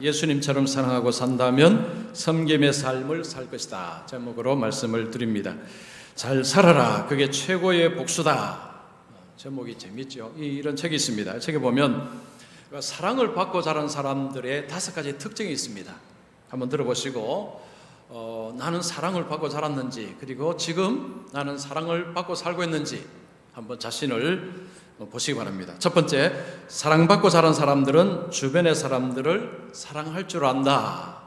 예수님처럼 사랑하고 산다면 섬김의 삶을 살 것이다 제목으로 말씀을 드립니다. 잘 살아라, 그게 최고의 복수다. 제목이 재밌죠. 이런 책이 있습니다. 책에 보면 사랑을 받고 자란 사람들의 5가지 특징이 있습니다. 한번 들어보시고 나는 사랑을 받고 자랐는지, 그리고 지금 나는 사랑을 받고 살고 있는지 한번 자신을 보시기 바랍니다. 첫 번째, 사랑받고 자란 사람들은 주변의 사람들을 사랑할 줄 안다.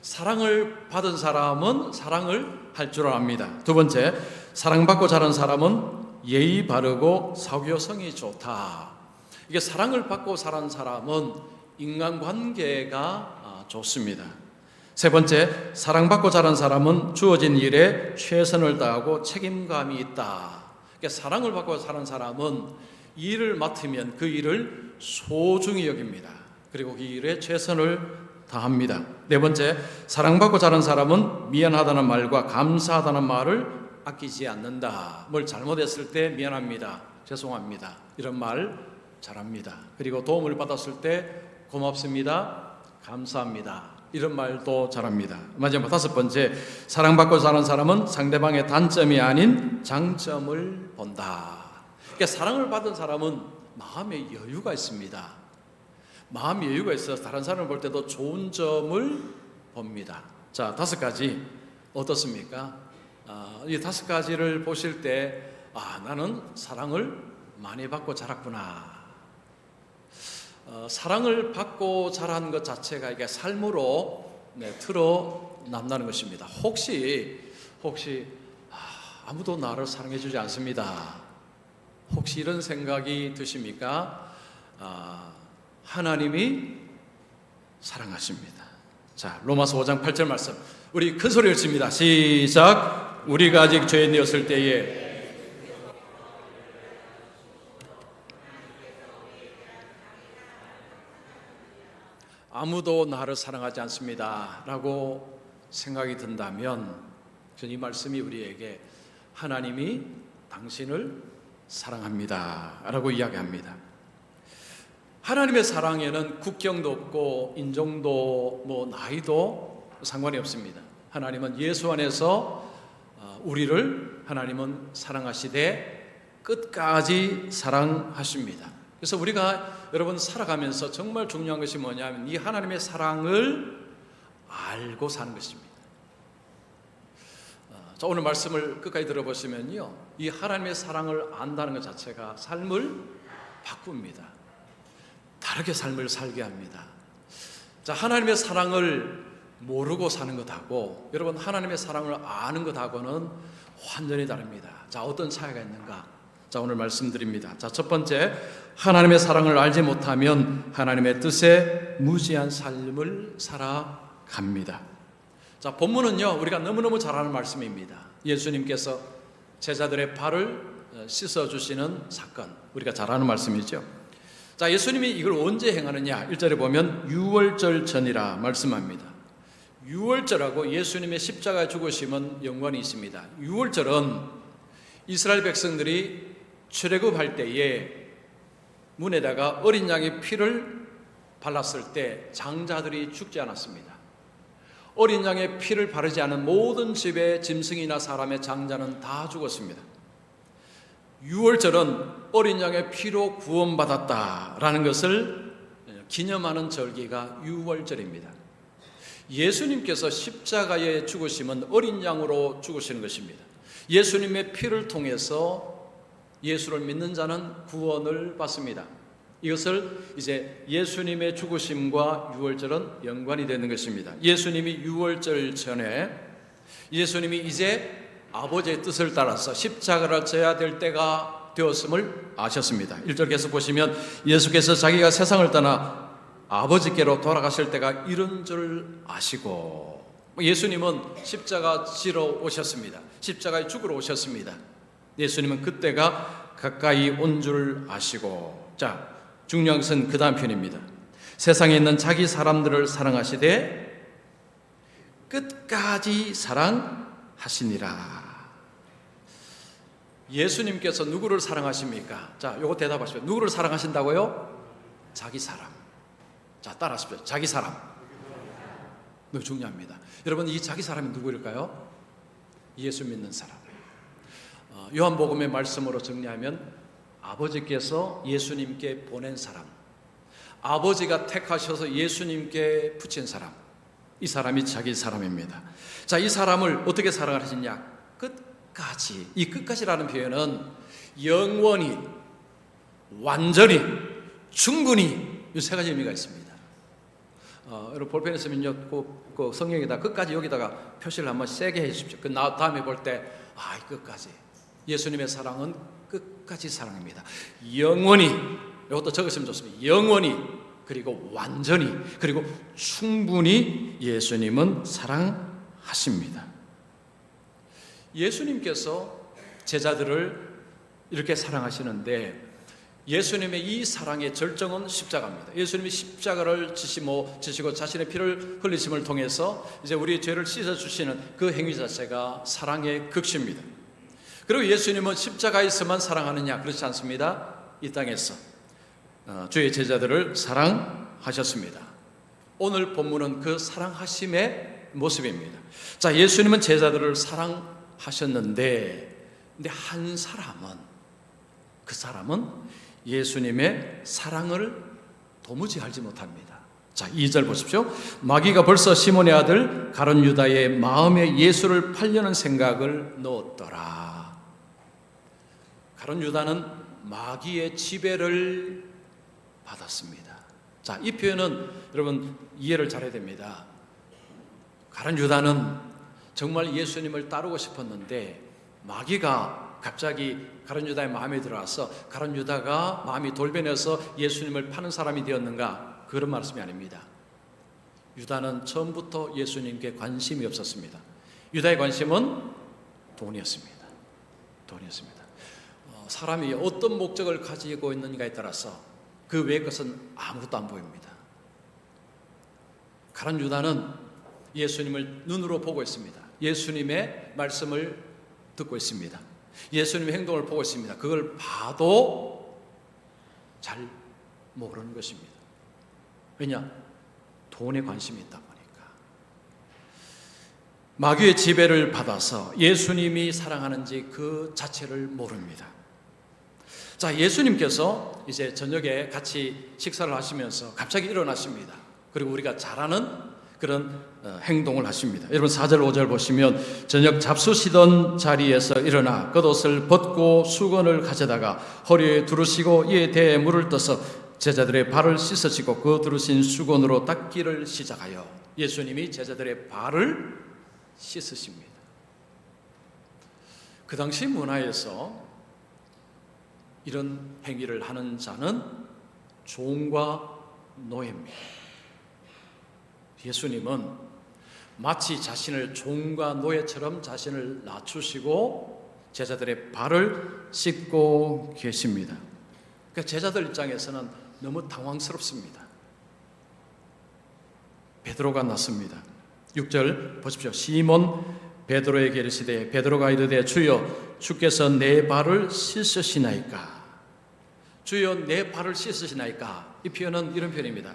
사랑을 받은 사람은 사랑을 할 줄 압니다. 두 번째, 사랑받고 자란 사람은 예의 바르고 사교성이 좋다. 이게 사랑을 받고 자란 사람은 인간관계가 좋습니다. 세 번째, 사랑받고 자란 사람은 주어진 일에 최선을 다하고 책임감이 있다. 그러니까 사랑을 받고 자란 사람은 일을 맡으면 그 일을 소중히 여깁니다. 그리고 그 일에 최선을 다합니다. 네 번째, 사랑받고 자란 사람은 미안하다는 말과 감사하다는 말을 아끼지 않는다. 뭘 잘못했을 때 미안합니다, 죄송합니다, 이런 말 잘합니다. 그리고 도움을 받았을 때 고맙습니다, 감사합니다, 이런 말도 잘합니다. 마지막 5번째, 사랑받고 자란 사람은 상대방의 단점이 아닌 장점을 본다. 그러니까 사랑을 받은 사람은 마음의 여유가 있습니다. 마음의 여유가 있어서 다른 사람을 볼 때도 좋은 점을 봅니다. 자, 5가지 어떻습니까? 이 5가지를 보실 때 나는 사랑을 많이 받고 자랐구나. 사랑을 받고 자란 것 자체가 이게 삶으로 드러난다는 것입니다. 혹시 아무도 나를 사랑해 주지 않습니다. 혹시 이런 생각이 드십니까? 하나님이 사랑하십니다. 자, 로마서 5장 8절 말씀, 우리 큰 소리 읽습니다. 시작. 우리가 아직 죄인이었을 때에 아무도 나를 사랑하지 않습니다 라고 생각이 든다면 저는 이 말씀이 우리에게 하나님이 당신을 사랑합니다 라고 이야기합니다. 하나님의 사랑에는 국경도 없고 인종도 나이도 상관이 없습니다. 하나님은 예수 안에서 우리를 하나님은 사랑하시되 끝까지 사랑하십니다. 그래서 우리가 여러분 살아가면서 정말 중요한 것이 뭐냐면 이 하나님의 사랑을 알고 사는 것입니다. 자, 오늘 말씀을 끝까지 들어보시면요, 이 하나님의 사랑을 안다는 것 자체가 삶을 바꿉니다. 다르게 삶을 살게 합니다. 자, 하나님의 사랑을 모르고 사는 것하고 여러분 하나님의 사랑을 아는 것하고는 완전히 다릅니다. 자, 어떤 차이가 있는가? 자, 오늘 말씀드립니다. 자, 첫 번째, 하나님의 사랑을 알지 못하면 하나님의 뜻에 무지한 삶을 살아갑니다. 자, 본문은요, 우리가 너무너무 잘 아는 말씀입니다. 예수님께서 제자들의 발을 씻어주시는 사건, 우리가 잘 아는 말씀이죠. 자, 예수님이 이걸 언제 행하느냐? 1절에 보면 유월절 전이라 말씀합니다. 유월절하고 예수님의 십자가에 죽으심은 연관이 있습니다. 유월절은 이스라엘 백성들이 출애굽할 때에 문에다가 어린 양의 피를 발랐을 때 장자들이 죽지 않았습니다. 어린 양의 피를 바르지 않은 모든 집의 짐승이나 사람의 장자는 다 죽었습니다. 유월절은 어린 양의 피로 구원받았다라는 것을 기념하는 절기가 유월절입니다. 예수님께서 십자가에 죽으심은 어린 양으로 죽으시는 것입니다. 예수님의 피를 통해서 예수를 믿는 자는 구원을 받습니다. 이것을 이제 예수님의 죽으심과 유월절은 연관이 되는 것입니다. 예수님이 유월절 전에 예수님이 이제 아버지의 뜻을 따라서 십자가를 져야 될 때가 되었음을 아셨습니다. 1절 계속 보시면 예수께서 자기가 세상을 떠나 아버지께로 돌아가실 때가 이른 줄 아시고, 예수님은 십자가 지러 오셨습니다. 십자가에 죽으러 오셨습니다. 예수님은 그때가 가까이 온 줄 아시고, 자, 중요한 것은 그 다음 편입니다. 세상에 있는 자기 사람들을 사랑하시되 끝까지 사랑하시니라. 예수님께서 누구를 사랑하십니까? 자, 요거 대답하십시오. 누구를 사랑하신다고요? 자기 사람. 자, 따라하십시오. 자기 사람. 너무 중요합니다. 여러분, 이 자기 사람이 누구일까요? 예수 믿는 사람. 요한복음의 말씀으로 정리하면 아버지께서 예수님께 보낸 사람, 아버지가 택하셔서 예수님께 붙인 사람, 이 사람이 자기 사람입니다. 자, 이 사람을 어떻게 사랑을 하시냐? 끝까지. 이 끝까지라는 표현은 영원히, 완전히, 충분히, 이 세 가지 의미가 있습니다. 여러분 볼펜에 쓰면요, 그 성경에다 끝까지 여기다가 표시를 한번 세게 해 주십시오. 그 다음에 볼 때, 이 끝까지. 예수님의 사랑은 끝까지 사랑입니다. 영원히, 이것도 적으시면 좋습니다. 영원히, 그리고 완전히, 그리고 충분히 예수님은 사랑하십니다. 예수님께서 제자들을 이렇게 사랑하시는데, 예수님의 이 사랑의 절정은 십자가입니다. 예수님이 십자가를 지시고 자신의 피를 흘리심을 통해서 이제 우리의 죄를 씻어주시는 그 행위 자체가 사랑의 극치입니다. 그리고 예수님은 십자가에서만 사랑하느냐? 그렇지 않습니다. 이 땅에서 주의 제자들을 사랑하셨습니다. 오늘 본문은 그 사랑하심의 모습입니다. 자, 예수님은 제자들을 사랑하셨는데, 근데 한 사람은, 그 사람은 예수님의 사랑을 도무지 알지 못합니다. 자, 2절 보십시오. 마귀가 벌써 시몬의 아들 가룟 유다의 마음에 예수를 팔려는 생각을 넣었더라. 가룟 유다는 마귀의 지배를 받았습니다. 자, 이 표현은 여러분 이해를 잘해야 됩니다. 가룟 유다는 정말 예수님을 따르고 싶었는데 마귀가 갑자기 가룟 유다의 마음에 들어와서 가룟 유다가 마음이 돌변해서 예수님을 파는 사람이 되었는가? 그런 말씀이 아닙니다. 유다는 처음부터 예수님께 관심이 없었습니다. 유다의 관심은 돈이었습니다. 돈이었습니다. 사람이 어떤 목적을 가지고 있는가에 따라서 그 외의 것은 아무것도 안 보입니다. 가룟 유다는 예수님을 눈으로 보고 있습니다. 예수님의 말씀을 듣고 있습니다. 예수님의 행동을 보고 있습니다. 그걸 봐도 잘 모르는 것입니다. 왜냐? 돈에 관심이 있다 보니까. 마귀의 지배를 받아서 예수님이 사랑하는지 그 자체를 모릅니다. 자, 예수님께서 이제 저녁에 같이 식사를 하시면서 갑자기 일어나십니다. 그리고 우리가 잘 아는 그런 행동을 하십니다. 여러분 4절 5절 보시면 저녁 잡수시던 자리에서 일어나 겉옷을 벗고 수건을 가져다가 허리에 두르시고 이에 대에 물을 떠서 제자들의 발을 씻으시고 그 두르신 수건으로 닦기를 시작하여 예수님이 제자들의 발을 씻으십니다. 그 당시 문화에서 이런 행위를 하는 자는 종과 노예입니다. 예수님은 마치 자신을 종과 노예처럼 자신을 낮추시고 제자들의 발을 씻고 계십니다. 그러니까 제자들 입장에서는 너무 당황스럽습니다. 베드로가 났습니다. 6절 보십시오. 시몬 베드로에게 이르시되 베드로가 이르되 주여 주께서 내 발을 씻으시나이까. 주여 내 발을 씻으시나이까. 이 표현은 이런 표현입니다.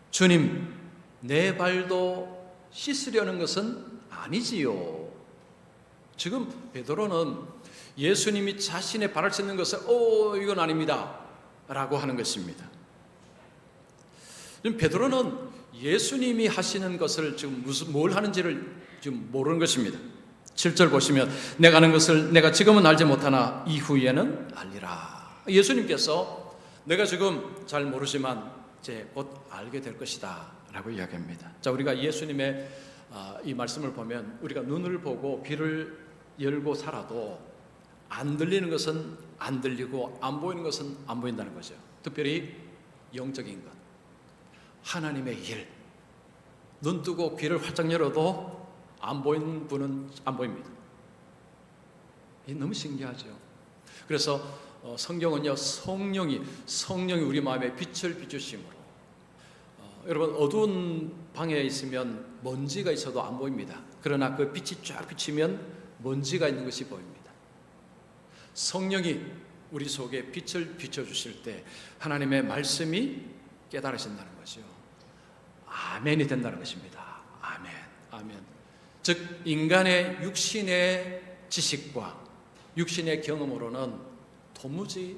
주님 내 발도 씻으려는 것은 아니지요. 지금 베드로는 예수님이 자신의 발을 씻는 것을 이건 아닙니다 라고 하는 것입니다. 지금 베드로는 예수님이 하시는 것을 지금 뭘 하는지를 지금 모르는 것입니다. 7절 보시면 내가 하는 것을 내가 지금은 알지 못하나 이후에는 알리라. 예수님께서 내가 지금 잘 모르지만 이제 곧 알게 될 것이다 라고 이야기합니다. 자, 우리가 예수님의 이 말씀을 보면 우리가 눈을 보고 귀를 열고 살아도 안 들리는 것은 안 들리고 안 보이는 것은 안 보인다는 거죠. 특별히 영적인 것, 하나님의 일. 눈 뜨고 귀를 활짝 열어도 안 보이는 분은 안 보입니다. 이게 너무 신기하죠. 그래서 성경은요, 성령이 우리 마음에 빛을 비추심으로, 여러분 어두운 방에 있으면 먼지가 있어도 안 보입니다. 그러나 그 빛이 쫙 비치면 먼지가 있는 것이 보입니다. 성령이 우리 속에 빛을 비춰주실 때 하나님의 말씀이 깨달아진다는 거죠. 아멘이 된다는 것입니다. 아멘. 아멘. 즉 인간의 육신의 지식과 육신의 경험으로는 도무지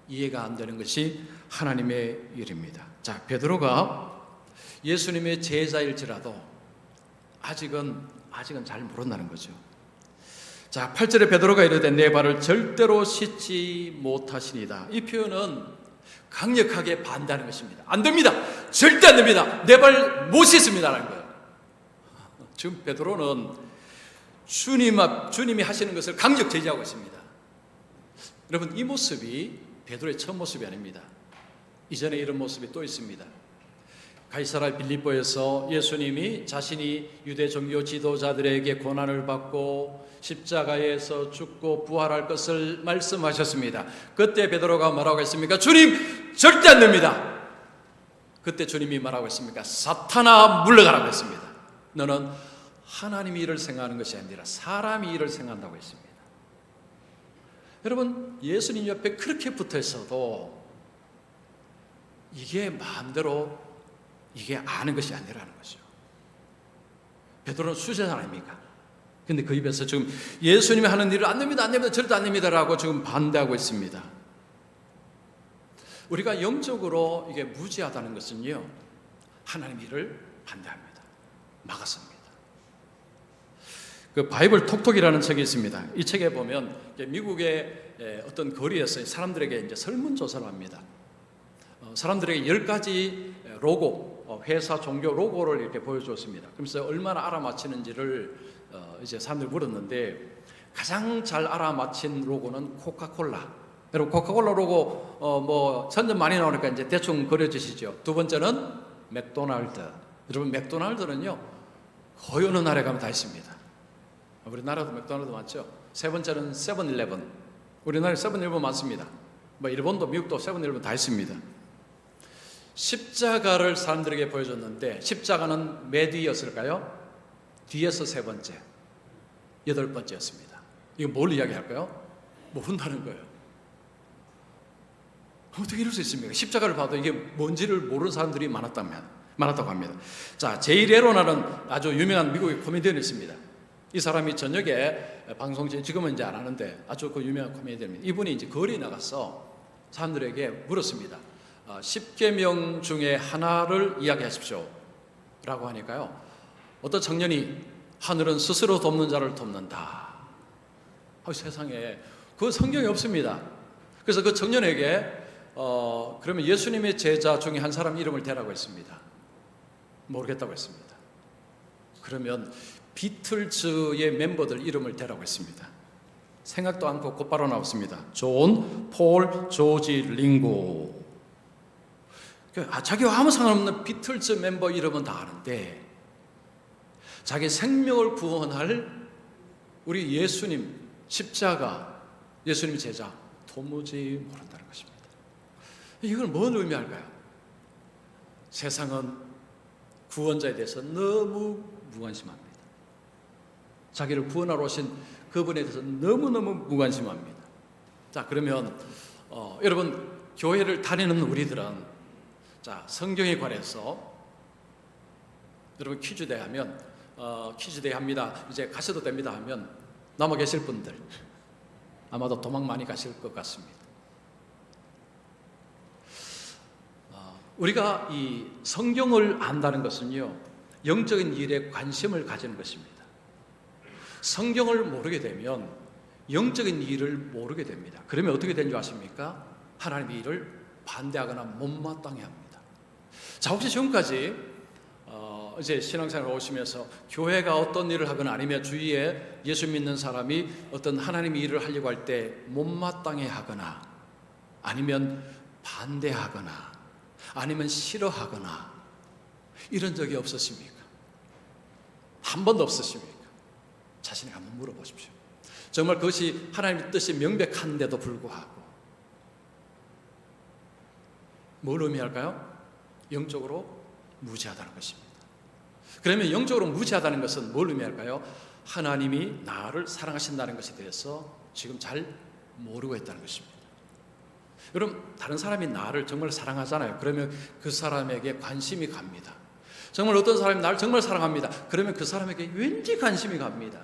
이해가 안 되는 것이 하나님의 일입니다. 자, 베드로가 예수님의 제자일지라도 아직은 잘 모른다는 거죠. 자, 8절에 베드로가 이르되 내 발을 절대로 씻지 못하시니다. 이 표현은 강력하게 반대하는 것입니다. 안 됩니다. 절대 안 됩니다. 내 발 못 씻습니다라는 거예요. 지금 베드로는 주님이 하시는 것을 강력 제지하고 있습니다. 여러분, 이 모습이 베드로의 첫 모습이 아닙니다. 이전에 이런 모습이 또 있습니다. 가이사랴 빌립보에서 예수님이 자신이 유대 종교 지도자들에게 고난을 받고 십자가에서 죽고 부활할 것을 말씀하셨습니다. 그때 베드로가 뭐라고 했습니까? 주님, 절대 안 됩니다. 그때 주님이 뭐라고 했습니까? 사탄아 물러가라고 했습니다. 너는 하나님의 일을 생각하는 것이 아니라 사람의 일을 생각한다고 했습니다. 여러분, 예수님 옆에 그렇게 붙어 있어도 이게 마음대로 이게 아는 것이 아니라는 거죠. 베드로는 수제자 아닙니까? 근데 그 입에서 지금 예수님이 하는 일을 안 됩니다, 절대 안 됩니다라고 지금 반대하고 있습니다. 우리가 영적으로 이게 무지하다는 것은요, 하나님 일을 반대합니다. 막았습니다. 그 바이블 톡톡이라는 책이 있습니다. 이 책에 보면 미국의 어떤 거리에서 사람들에게 이제 설문조사를 합니다. 사람들에게 10가지 로고, 회사 종교 로고를 이렇게 보여주었습니다. 그래서 얼마나 알아맞히는지를 이제 사람들이 물었는데 가장 잘 알아맞힌 로고는 코카콜라. 여러분, 코카콜라 로고 뭐 점점 많이 나오니까 이제 대충 그려지시죠. 두 번째는 맥도날드. 여러분, 맥도날드는요 거의 어느 나라에 가면 다 있습니다. 우리나라도 맥도날드 많죠. 세 번째는 세븐일레븐. 우리나라에 세븐일레븐 많습니다. 뭐 일본도 미국도 세븐일레븐 다 있습니다. 십자가를 사람들에게 보여줬는데 십자가는 몇 위였을까요? 뒤에서 세 번째, 8번째였습니다. 이거 뭘 이야기할까요? 모른다는 거예요. 어떻게 이럴 수 있습니까? 십자가를 봐도 이게 뭔지를 모르는 사람들이 많았다고 합니다. 자, 제이 레노나는 아주 유명한 미국의 코미디언이 있습니다. 이 사람이 저녁에 방송국에 지금은 이제 안 하는데 아주 그 유명한 코미디언입니다. 이분이 이제 거리에 나가서 사람들에게 물었습니다. 10계명 중에 하나를 이야기하십시오 라고 하니까요, 어떤 청년이 하늘은 스스로 돕는 자를 돕는다. 세상에 그 성경에 없습니다. 그래서 그 청년에게 그러면 예수님의 제자 중에 한 사람 이름을 대라고 했습니다. 모르겠다고 했습니다. 그러면 비틀즈의 member들 이름을 대라고 했습니다. 생각도 않고 곧바로 나왔습니다. 존, 폴, 조지, 링고. 자기와 아무 상관없는 비틀즈 멤버 이름은 다 아는데 자기 생명을 구원할 우리 예수님 십자가, 예수님 제자 도무지 모른다는 것입니다. 이건 뭔 의미할까요? 세상은 구원자에 대해서 너무 무관심합니다. 자기를 구원하러 오신 그분에 대해서 너무너무 무관심합니다. 자, 그러면 여러분, 교회를 다니는 우리들은 자, 성경에 관해서 여러분 퀴즈 대회 하면 퀴즈 대회 합니다. 이제 가셔도 됩니다 하면 남아 계실 분들 아마도 도망 많이 가실 것 같습니다. 우리가 이 성경을 안다는 것은요, 영적인 일에 관심을 가지는 것입니다. 성경을 모르게 되면 영적인 일을 모르게 됩니다. 그러면 어떻게 되는 줄 아십니까? 하나님의 일을 반대하거나 못마땅해 합니다. 자, 혹시 지금까지 이제 신앙생활 오시면서 교회가 어떤 일을 하거나 아니면 주위에 예수 믿는 사람이 어떤 하나님의 일을 하려고 할 때 못마땅해 하거나 아니면 반대하거나 아니면 싫어하거나 이런 적이 없으십니까? 한 번도 없으십니까? 자신에게 한번 물어보십시오. 정말 그것이 하나님의 뜻이 명백한데도 불구하고 뭘 의미할까요? 영적으로 무지하다는 것입니다. 그러면 영적으로 무지하다는 것은 뭘 의미할까요? 하나님이 나를 사랑하신다는 것에 대해서 지금 잘 모르고 있다는 것입니다. 여러분, 다른 사람이 나를 정말 사랑하잖아요. 그러면 그 사람에게 관심이 갑니다. 정말 어떤 사람이 나를 정말 사랑합니다. 그러면 그 사람에게 왠지 관심이 갑니다.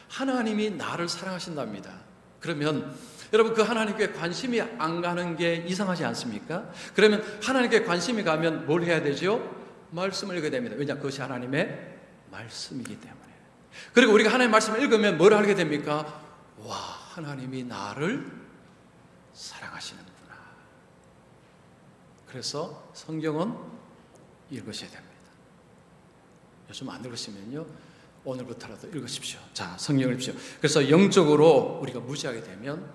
하나님이 나를 사랑하신답니다. 그러면 여러분 그 하나님께 관심이 안 가는 게 이상하지 않습니까? 그러면 하나님께 관심이 가면 뭘 해야 되죠? 말씀을 읽어야 됩니다. 왜냐? 그것이 하나님의 말씀이기 때문에. 그리고 우리가 하나님의 말씀을 읽으면 뭘 알게 됩니까? 와, 하나님이 나를 사랑하시는구나. 그래서 성경은 읽으셔야 됩니다. 요즘 안 읽으시면요, 오늘부터라도 읽으십시오. 자, 성경을 읽으십시오. 그래서 영적으로 우리가 무지하게 되면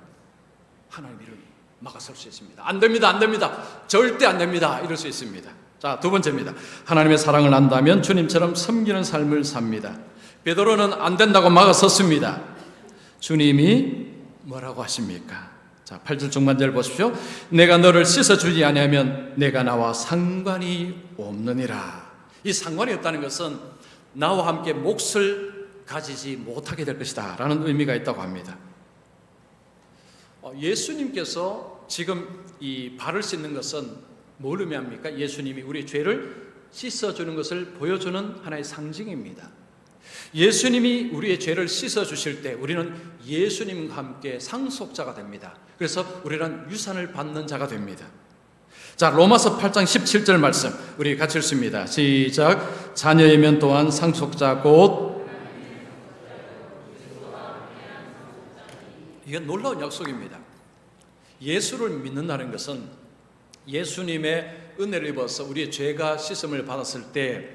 하나님의 일을 막아설 수 있습니다. 안 됩니다, 안 됩니다, 절대 안 됩니다, 이럴 수 있습니다. 자, 두 번째입니다. 하나님의 사랑을 안다면 주님처럼 섬기는 삶을 삽니다. 베드로는 안 된다고 막아섰습니다. 주님이 뭐라고 하십니까? 자, 8절 중반절 보십시오. 내가 너를 씻어주지 아니하면 내가 나와 상관이 없느니라. 이 상관이 없다는 것은 나와 함께 몫을 가지지 못하게 될 것이다 라는 의미가 있다고 합니다. 예수님께서 지금 이 발을 씻는 것은 뭘 의미합니까? 예수님이 우리 죄를 씻어주는 것을 보여주는 하나의 상징입니다. 예수님이 우리의 죄를 씻어주실 때 우리는 예수님과 함께 상속자가 됩니다. 그래서 우리는 유산을 받는 자가 됩니다. 자, 로마서 8장 17절 말씀 우리 같이 읽습니다. 시작. 자녀이면 또한 상속자 곧. 이건 놀라운 약속입니다. 예수를 믿는다는 것은 예수님의 은혜를 입어서 우리의 죄가 씻음을 받았을 때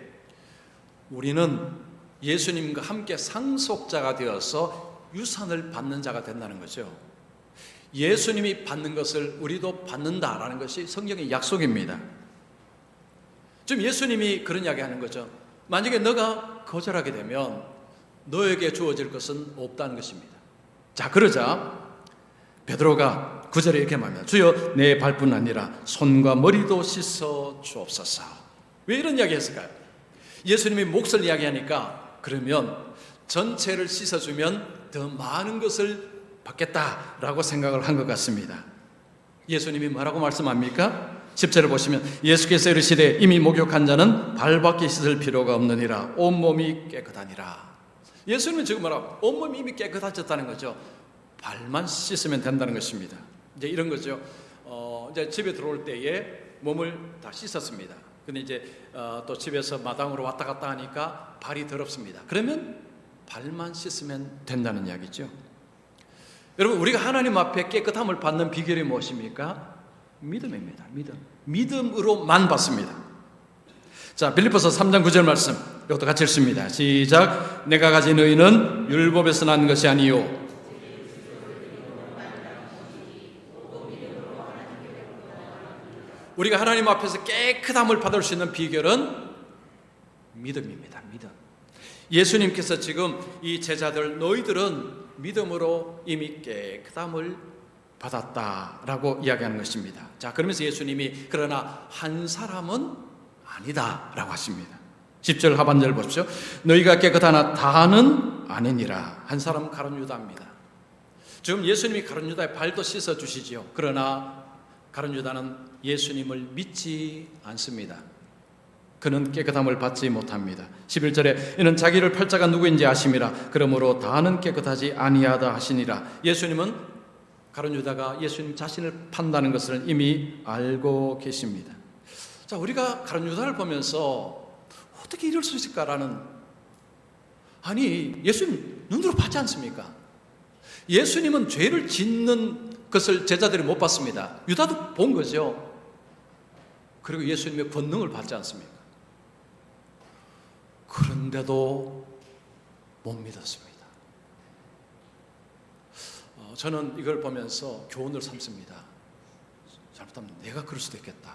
우리는 예수님과 함께 상속자가 되어서 유산을 받는 자가 된다는 거죠. 예수님이 받는 것을 우리도 받는다라는 것이 성경의 약속입니다. 지금 예수님이 그런 이야기 하는 거죠. 만약에 너가 거절하게 되면 너에게 주어질 것은 없다는 것입니다. 자, 그러자 베드로가 9절에 이렇게 말합니다. 주여, 내 발뿐 아니라 손과 머리도 씻어 주옵소서. 왜 이런 이야기 했을까요? 예수님이 몫을 이야기하니까 그러면 전체를 씻어주면 더 많은 것을 받겠다라고 생각을 한 것 같습니다. 예수님이 뭐라고 말씀합니까? 10절을 보시면 예수께서 이르시되 이미 목욕한 자는 발밖에 씻을 필요가 없느니라 온몸이 깨끗하니라. 예수님은 지금 뭐라고? 온몸이 이미 깨끗해졌다는 거죠. 발만 씻으면 된다는 것입니다. 이제 이런 거죠. 이제 집에 들어올 때에 몸을 다 씻었습니다. 근데 이제 또 집에서 마당으로 왔다 갔다 하니까 발이 더럽습니다. 그러면 발만 씻으면 된다는 이야기죠. 여러분, 우리가 하나님 앞에 깨끗함을 받는 비결이 무엇입니까? 믿음입니다. 믿음으로만 받습니다. 자, 빌립보서 3장 9절 말씀 이것도 같이 읽습니다. 시작. 내가 가진 의는 율법에서 난 것이 아니요 우리가 하나님 앞에서 깨끗함을 받을 수 있는 비결은 믿음입니다. 믿음. 예수님께서 지금 이 제자들 너희들은 믿음으로 이미 깨끗함을 받았다라고 이야기하는 것입니다. 자, 그러면서 예수님이 그러나 한 사람은 아니다라고 하십니다. 10절 하반절 보십시오. 너희가 깨끗하나 다는 아니니라. 한 사람은 가룟 유다입니다. 지금 예수님이 가룟 유다의 발도 씻어 주시지요. 그러나 가룟 유다는 예수님을 믿지 않습니다. 그는 깨끗함을 받지 못합니다. 11절에 이는 자기를 팔자가 누구인지 아심이라 그러므로 다는 깨끗하지 아니하다 하시니라. 예수님은 가룟 유다가 예수님 자신을 판다는 것을 이미 알고 계십니다. 자, 우리가 가룟 유다를 보면서 어떻게 이럴 수 있을까라는, 아니 예수님 눈으로 봤지 않습니까? 예수님은 죄를 짓는 것을 제자들이 못 봤습니다. 유다도 본 거죠. 그리고 예수님의 권능을 받지 않습니까? 그런데도 못 믿었습니다. 저는 이걸 보면서 교훈을 삼습니다. 잘못하면 내가 그럴 수도 있겠다.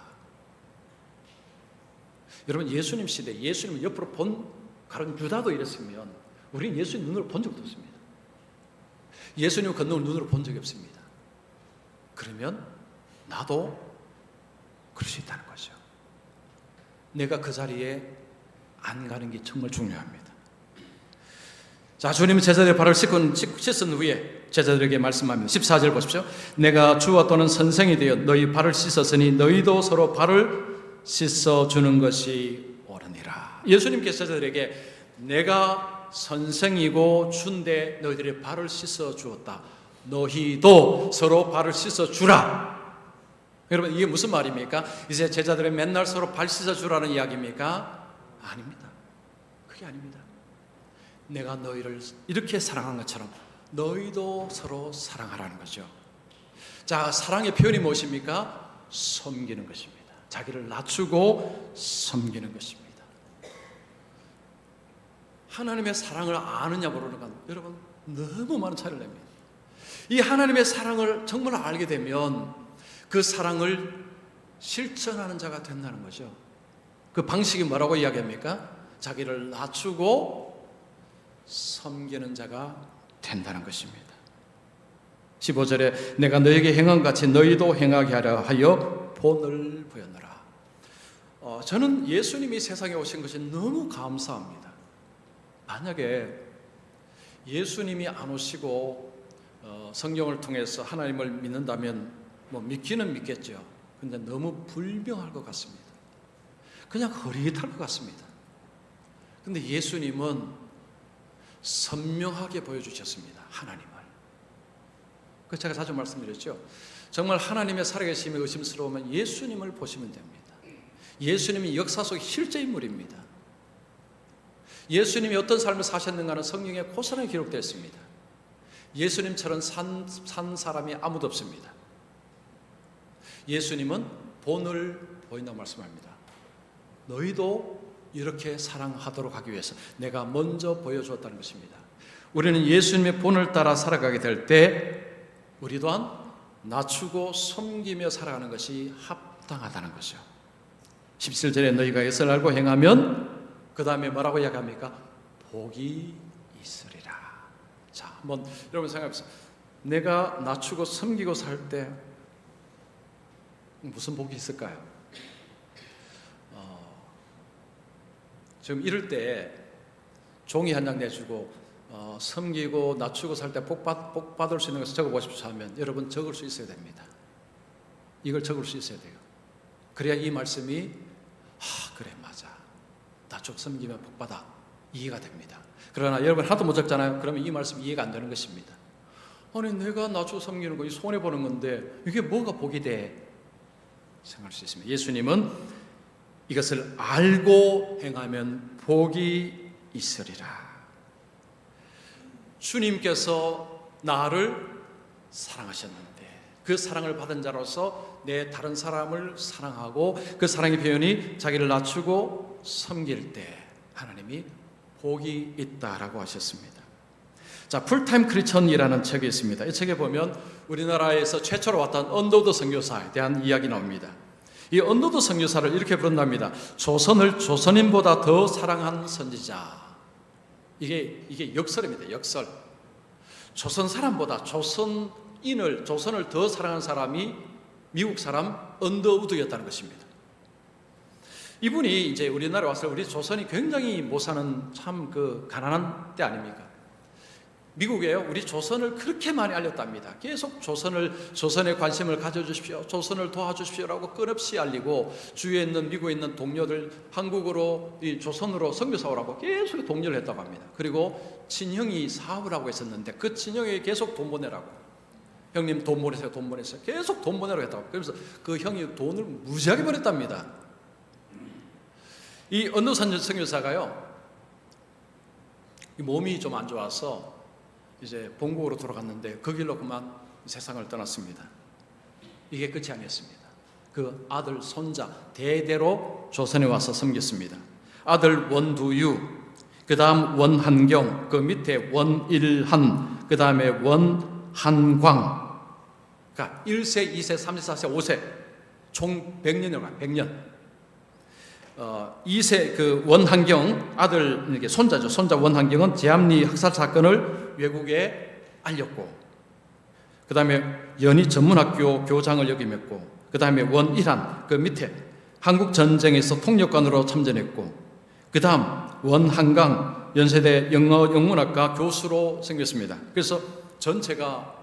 여러분, 예수님 시대 예수님을 옆으로 본 가룟 유다도 이랬으면 우리는 예수님 눈으로 본 적도 없습니다. 예수님 권능을 눈으로 본 적이 없습니다. 그러면 나도 그럴 수 있다는 거죠. 내가 그 자리에 안 가는 게 정말 중요합니다. 자, 주님은 제자들의 발을 씻은 후에 제자들에게 말씀합니다. 14절 보십시오. 내가 주와 또는 선생이 되어 너희 발을 씻었으니 너희도 서로 발을 씻어주는 것이 옳으니라. 보니라. 예수님께서 저들에게 내가 선생이고 준데 너희들의 발을 씻어 주었다. 너희도 서로 발을 씻어 주라. 여러분, 이게 무슨 말입니까? 이제 제자들의 맨날 서로 발 씻어 주라는 이야기입니까? 아닙니다. 그게 아닙니다. 내가 너희를 이렇게 사랑한 것처럼 너희도 서로 사랑하라는 거죠. 자, 사랑의 표현이 무엇입니까? 섬기는 것입니다. 자기를 낮추고 섬기는 것입니다. 하나님의 사랑을 아느냐 모르느냐, 여러분, 너무 많은 차이를 냅니다. 이 하나님의 사랑을 정말 알게 되면 그 사랑을 실천하는 자가 된다는 거죠. 그 방식이 뭐라고 이야기합니까? 자기를 낮추고 섬기는 자가 된다는 것입니다. 15절에 내가 너에게 행한 것 같이 너희도 행하게 하려 하여 본을 보였노라. 저는 예수님이 세상에 오신 것이 너무 감사합니다. 만약에 예수님이 안 오시고 성경을 통해서 하나님을 믿는다면 뭐 믿기는 믿겠죠. 근데 너무 불명할 것 같습니다. 그냥 흐릿할 것 같습니다. 근데 예수님은 선명하게 보여주셨습니다. 하나님을. 그 제가 자주 말씀드렸죠. 정말 하나님의 살아계심이 의심스러우면 예수님을 보시면 됩니다. 예수님이 역사 속 실제 인물입니다. 예수님이 어떤 삶을 사셨는가는 성경에 고스란히 기록되어 있습니다. 예수님처럼 산 사람이 아무도 없습니다. 예수님은 본을 보인다고 말씀합니다. 너희도 이렇게 사랑하도록 하기 위해서 내가 먼저 보여주었다는 것입니다. 우리는 예수님의 본을 따라 살아가게 될 때 우리 또한 낮추고 섬기며 살아가는 것이 합당하다는 것이죠. 17절에 너희가 이것을 알고 행하면 그 다음에 뭐라고 이야기합니까? 복이 있으리라. 자, 한번 여러분 생각해보세요. 내가 낮추고 섬기고 살 때 무슨 복이 있을까요? 지금 이럴 때 종이 한 장 내주고 섬기고 낮추고 살 때 복 받을 수 있는 것을 적어보십시오 하면 여러분 적을 수 있어야 됩니다. 이걸 적을 수 있어야 돼요. 그래야 이 말씀이 그래 맞아, 낮추고 섬기면 복 받아 이해가 됩니다. 그러나 여러분 하도 못 적잖아요. 그러면 이 말씀이 이해가 안 되는 것입니다. 아니 내가 낮추고 섬기는 거 손해보는 건데 이게 뭐가 복이 돼? 생각할 수 있습니다. 예수님은 이것을 알고 행하면 복이 있으리라. 주님께서 나를 사랑하셨는데 그 사랑을 받은 자로서 내 다른 사람을 사랑하고 그 사랑의 표현이 자기를 낮추고 섬길 때 하나님이 복이 있다라고 하셨습니다. 자, 풀타임 크리스천이라는 책이 있습니다. 이 책에 보면 우리나라에서 최초로 왔던 언더우드 선교사에 대한 이야기 나옵니다. 이 언더우드 선교사를 이렇게 부른답니다. 조선을 조선인보다 더 사랑한 선지자. 이게 역설입니다. 역설. 조선 사람보다 조선을 더 사랑한 사람이 미국 사람 언더우드였다는 것입니다. 이분이 이제 우리나라에 와서 우리 조선이 굉장히 못 사는 참 가난한 때 아닙니까? 미국에요. 우리 조선을 그렇게 많이 알렸답니다. 계속 조선에 관심을 가져주십시오. 조선을 도와주십시오라고 끊없이 알리고 주위에 있는 미국에 있는 동료들 한국으로 이 조선으로 선교사 오라고 계속 독려를 했다고 합니다. 그리고 친형이 사업을 하고 있었는데 그 친형에게 계속 돈 보내라고. 형님 돈 보내세요. 돈 보내세요. 계속 돈 보내라고 했다고. 그래서 그 형이 돈을 무지하게 보냈답니다. 이 언더우드 선교사가요. 몸이 좀 안 좋아서 이제 본국으로 돌아갔는데 그 길로 그만 세상을 떠났습니다. 이게 끝이 아니었습니다. 그 아들, 손자 대대로 조선에 와서 섬겼습니다. 아들 원두유, 그 다음 원한경, 그 밑에 원일한, 그 다음에 원한광. 그러니까 1세, 2세, 3세, 4세, 5세 총 100년이라고 100년. 2세 그 원한경 아들, 이게 손자죠. 손자 원한경은 제암리 학살 사건을 외국에 알렸고, 그 다음에 연희 전문학교 교장을 역임했고, 그 다음에 원일한 그 밑에 한국 전쟁에서 통역관으로 참전했고, 그 다음 원한강 연세대 영문학과 교수로 생겼습니다. 그래서 전체가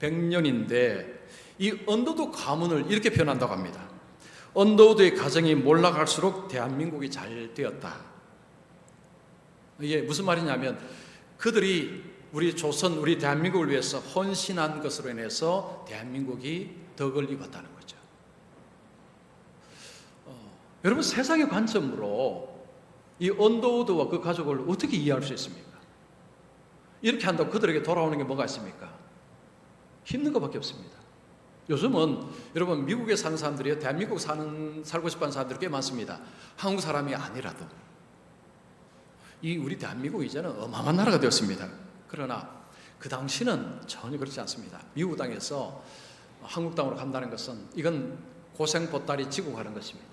100년인데 이 언더우드 가문을 이렇게 표현한다고 합니다. 언더우드의 가정이 몰락할수록 대한민국이 잘 되었다. 이게 무슨 말이냐면 그들이 우리 조선, 우리 대한민국을 위해서 헌신한 것으로 인해서 대한민국이 덕을 입었다는 거죠. 여러분, 세상의 관점으로 이 언더우드와 그 가족을 어떻게 이해할 수 있습니까? 이렇게 한다고 그들에게 돌아오는 게 뭐가 있습니까? 힘든 것밖에 없습니다. 요즘은 여러분, 미국에 사는 사람들이 대한민국 살고 싶어하는 사람들이 꽤 많습니다. 한국 사람이 아니라도. 이 우리 대한민국이 이제는 어마어마한 나라가 되었습니다. 그러나 그 당시는 전혀 그렇지 않습니다. 미국 땅에서 한국 땅으로 간다는 것은 이건 고생 보따리 지고 가는 것입니다.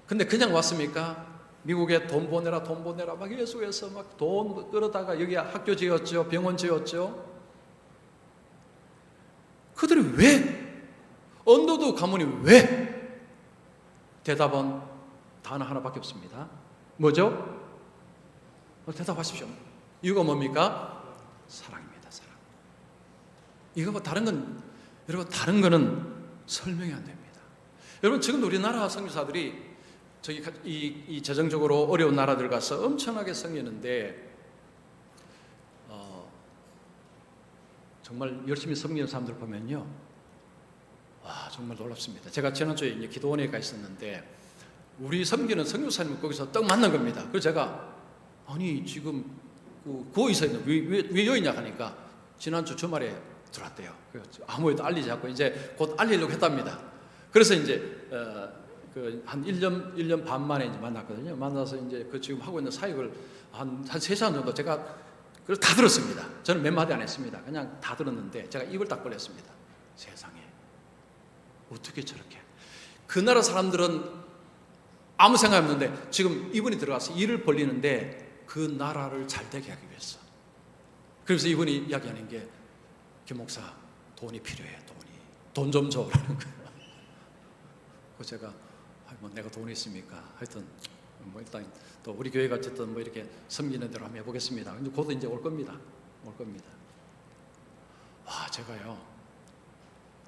근데 그냥 왔습니까? 미국에 돈 보내라 막 예수에서 막 돈 끌어다가 여기 학교 지었죠, 병원 지었죠. 그들이 왜? 언더우드 가문이 왜? 대답은 단어 하나밖에 없습니다. 뭐죠? 대답하십시오. 이유가 뭡니까? 사랑입니다. 사랑. 이거 뭐 다른 건, 여러분, 다른 거는 설명이 안 됩니다. 여러분, 지금도 우리나라 선교사들이 저기 이 재정적으로 어려운 나라들 가서 엄청나게 섬기는데 정말 열심히 섬기는 사람들 보면요, 와, 정말 놀랍습니다. 제가 지난주에 이제 기도원에 가 있었는데 우리 섬기는 선교사님을 거기서 딱 만난 겁니다. 그래서 제가 아니 지금 구워 있어 있는 왜 여기 있냐 하니까 지난주 주말에 들어왔대요. 아무에도 알리지 않고 이제 곧 알리려고 했답니다. 그래서 이제 한 1년 반 만에 이제 만났거든요. 만나서 이제 그 지금 하고 있는 사역을 한 3시간 정도 제가 그걸 다 들었습니다. 저는 몇 마디 안 했습니다. 그냥 다 들었는데 제가 입을 딱 벌렸습니다. 세상에 어떻게 저렇게, 그 나라 사람들은 아무 생각 없는데 지금 이분이 들어가서 일을 벌리는데 그 나라를 잘 되게 하기 위해서. 그래서 이분이 이야기하는 게 김 목사 돈이 필요해. 돈 좀 줘라는 거예요. 그래서 제가 뭐 내가 돈이 있습니까? 하여튼 뭐 일단 또 우리 교회가 어쨌든 뭐 이렇게 섬기는 대로 한번 해보겠습니다. 근데 곧 이제 올 겁니다. 와, 제가요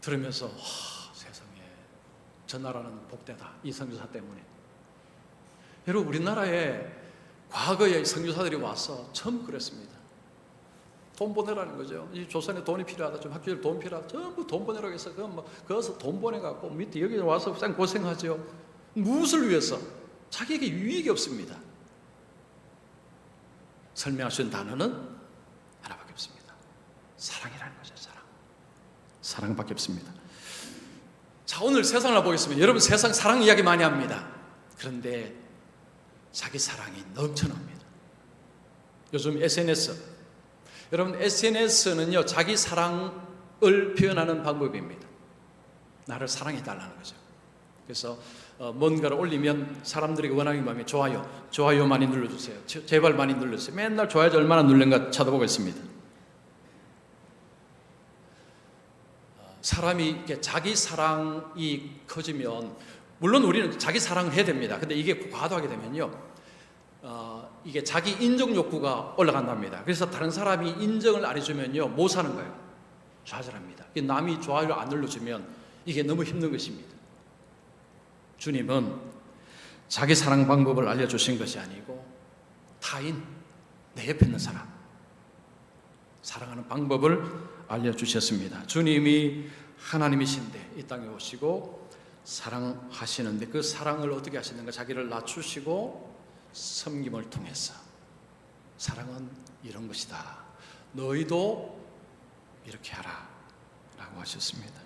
들으면서 세상에 저 나라는 복되다, 이 선교사 때문에. 여러분, 우리나라에 과거에 선교사들이 와서 처음 그랬습니다. 돈 보내라는 거죠. 이 조선에 돈이 필요하다, 좀 학교에 돈 필요하다, 전부 돈 보내라고 해서 거기서 돈 보내갖고 밑에 여기 와서 쌩 고생하죠. 무엇을 위해서? 자기에게 유익이 없습니다. 설명할 수 있는 단어는 하나밖에 없습니다. 사랑이라는 거죠. 사랑밖에 없습니다. 자, 오늘 세상을 보겠습니다. 여러분, 세상 사랑 이야기 많이 합니다. 그런데 자기 사랑이 넘쳐납니다. 요즘 SNS, 여러분, SNS는요 자기 사랑을 표현하는 방법입니다. 나를 사랑해달라는 거죠. 그래서 뭔가를 올리면 사람들이 원하는 마음에 좋아요 많이 눌러주세요. 제발 많이 눌러주세요. 맨날 좋아요 얼마나 눌른가 쳐다보고 있습니다. 사람이 이렇게 자기 사랑이 커지면, 물론 우리는 자기 사랑을 해야 됩니다. 근데 이게 과도하게 되면요 이게 자기 인정 욕구가 올라간답니다. 그래서 다른 사람이 인정을 안 해주면요 못 사는 거예요. 좌절합니다. 남이 좋아요를 안 눌러주면 이게 너무 힘든 것입니다. 주님은 자기 사랑 방법을 알려주신 것이 아니고 타인, 내 옆에 있는 사람 사랑하는 방법을 알려주셨습니다. 주님이 하나님이신데 이 땅에 오시고 사랑하시는데 그 사랑을 어떻게 하시는가? 자기를 낮추시고 섬김을 통해서, 사랑은 이런 것이다, 너희도 이렇게 하라 라고 하셨습니다.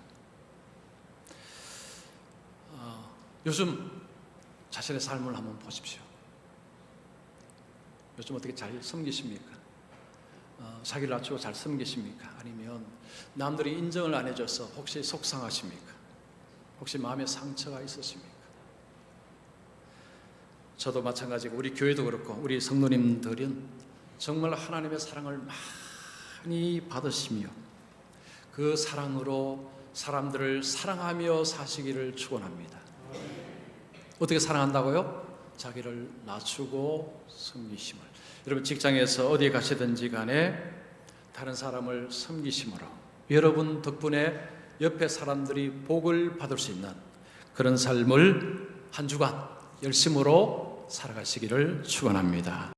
요즘 자신의 삶을 한번 보십시오. 요즘 어떻게 잘 섬기십니까? 자기를 낮추고 잘 섬기십니까? 아니면 남들이 인정을 안 해줘서 혹시 속상하십니까? 혹시 마음에 상처가 있으십니까? 저도 마찬가지고 우리 교회도 그렇고 우리 성도님들은 정말 하나님의 사랑을 많이 받으시며 그 사랑으로 사람들을 사랑하며 사시기를 축원합니다. 어떻게 사랑한다고요? 자기를 낮추고 섬기심을. 여러분, 직장에서 어디에 가시든지 간에 다른 사람을 섬기심으로 여러분 덕분에 옆에 사람들이 복을 받을 수 있는 그런 삶을 한 주간 열심으로 살아가시기를 축원합니다.